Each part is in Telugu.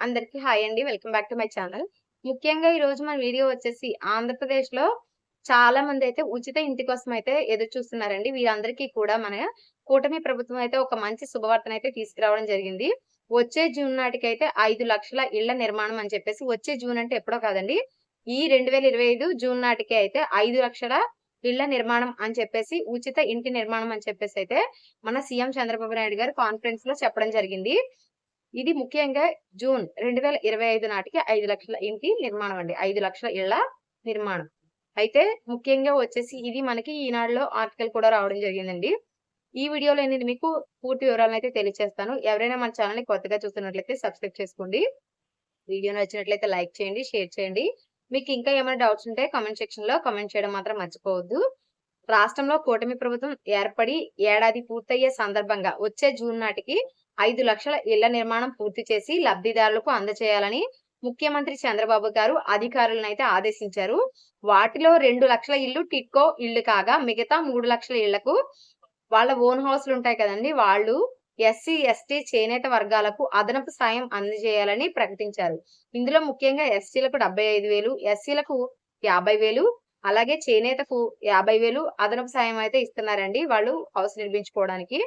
అందరికీ హాయ్ అండి. Welcome back to my channel. ముఖ్యంగా ఈరోజు మన వీడియో వచ్చేసి ఆంధ్రప్రదేశ్‌లో చాలా మందైతే ఉచిత ఇంటి కోసం అయితే ఎదురు చూస్తున్నారండి. వీరందరికీ కూడా మన కూటమి ప్రభుత్వం అయితే ఒక మంచి శుభవార్తనైతే తీసుకురావడం జరిగింది. వచ్చే జూన్ నాటికైతే 5,00,000 ఇళ్ల నిర్మాణం అని చెప్పేసి వచ్చే జూన్ అంటే ఎప్పుడో కాదండి. ఈ 2025 జూన్ నాటికే అయితే 5,00,000 ఇళ్ల నిర్మాణం అని చెప్పేసి ఉచిత ఇంటి నిర్మాణం అని చెప్పేసి అయితే మన సీఎం చంద్రబాబు నాయుడు గారు కాన్ఫరెన్స్‌లో చెప్పడం జరిగింది. ఇది ముఖ్యంగా జూన్ 2025 నాటికి 5,00,000 ఇంటి నిర్మాణం అండి. 5,00,000 ఇళ్ల నిర్మాణం. అయితే ముఖ్యంగా వచ్చేసి ఇది మనకి ఈనాడులో ఆర్టికల్ కూడా రావడం జరిగిందండి. ఈ వీడియోలో నేను మీకు పూర్తి వివరాలనైతే తెలియజేస్తాను. ఎవరైనా మన ఛానెల్‌ని కొత్తగా చూస్తున్నట్లయితే సబ్స్క్రైబ్ చేసుకోండి. వీడియో నచ్చినట్లయితే లైక్ చేయండి, షేర్ చేయండి. మీకు ఇంకా ఏమైనా డౌట్స్ ఉంటే కామెంట్ సెక్షన్‌లో కామెంట్ చేయడం మాత్రం మర్చిపోవద్దు. రాష్ట్రంలో కూటమి ప్రభుత్వం ఏర్పడి ఏడాది పూర్తయ్యే సందర్భంగా వచ్చే జూన్ నాటికి 5,00,000 ఇళ్ల నిర్మాణం పూర్తి చేసి లబ్ధిదారులకు అందజేయాలని ముఖ్యమంత్రి చంద్రబాబు గారు అధికారులనైతే ఆదేశించారు. వాటిలో 2,00,000 ఇళ్లు టిడ్కో ఇళ్లు కాగా మిగతా 3,00,000 ఇళ్లకు వాళ్ళ ఓన్ హౌస్‌లు ఉంటాయి కదండీ! వాళ్ళు ఎస్సీ, ఎస్టీ, చేనేత వర్గాలకు అదనపు సాయం అందజేయాలని ప్రకటించారు. ఇందులో ముఖ్యంగా ఎస్టీలకు 75,000, ఎస్సీలకు 50,000 అలాగే చేనేతకు 50,000 అదనపు సాయం అయితే ఇస్తున్నారండి. వాళ్ళు హౌస్ నిర్మించుకోవడానికి.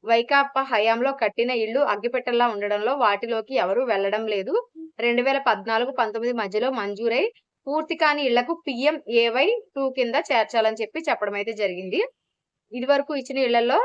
వైకాపా హయాంలో కట్టిన ఇళ్లు అగ్గిపెట్టెల్లా ఉండడంలో వాటిలోకి ఎవరూ వెళ్లడం లేదు. 2014, 19 మధ్యలో మంజూరై పూర్తి కాని ఇళ్లకు PMAY 2 కింద చేర్చాలని చెప్పడం అయితే జరిగింది. ఇదివరకు ఇచ్చిన ఇళ్లలో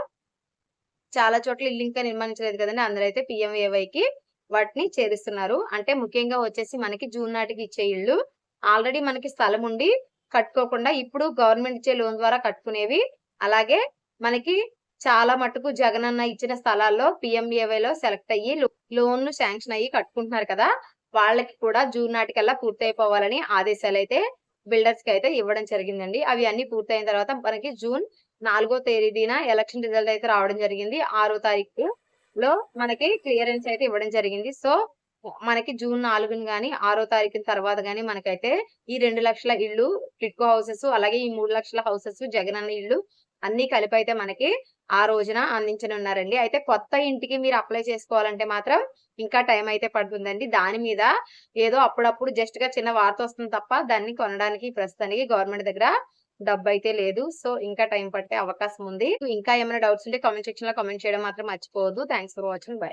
చాలా చోట్ల ఇల్లు ఇంకా నిర్మించలేదు కదండీ! అందరూ అయితే PMAYకి వాటిని చేరుస్తున్నారు. అంటే ముఖ్యంగా వచ్చేసి మనకి జూన్ నాటికి ఇచ్చే ఇల్లు ఆల్రెడీ మనకి స్థలం ఉండి కట్టుకోకుండా ఇప్పుడు గవర్నమెంట్ ఇచ్చే లోన్ ద్వారా కట్టుకునేవి. అలాగే మనకి చాలా మటుకు జగనన్న ఇచ్చిన స్థలాల్లో PMAYలో సెలెక్ట్ అయ్యి లోన్‌లు శాంక్షన్ అయ్యి కట్టుకుంటున్నారు కదా! వాళ్ళకి కూడా జూన్ నాటికల్లా పూర్తయిపోవాలని ఆదేశాలైతే బిల్డర్స్‌కి అయితే ఇవ్వడం జరిగిందండి. అవి అన్నీ పూర్తయిన తర్వాత మనకి జూన్ 4వ తేదీన ఎలక్షన్ రిజల్ట్ అయితే రావడం జరిగింది. 6వ తారీఖులో మనకి క్లియరెన్స్ అయితే ఇవ్వడం జరిగింది. సో, మనకి జూన్ 4న గాని, 6వ తారీఖున తర్వాత గాని మనకైతే ఈ 2,00,000 ఇళ్ళు టిడ్కో హౌసెస్ అలాగే ఈ 3,00,000 హౌసెస్ జగనన్న ఇళ్ళు అన్నీ కలిపైతే మనకి ఆ రోజున అందించనున్నారండి. అయితే కొత్త ఇంటికి మీరు అప్లై చేసుకోవాలంటే మాత్రం ఇంకా టైం అయితే పడుతుందండి. దాని మీద ఏదో అప్పుడప్పుడు జస్ట్‌గా చిన్న వార్త వస్తుంది తప్ప దాన్ని కొనడానికి ప్రస్తుతానికి గవర్నమెంట్ దగ్గర డబ్బైతే లేదు. సో, ఇంకా టైం పట్టే అవకాశం ఉంది. ఇంకా ఏమైనా డౌట్స్ ఉంటే కామెంట్ సెక్షన్‌లో కామెంట్ చేయడం మాత్రం మర్చిపోవద్దు. Thanks for watching. బై.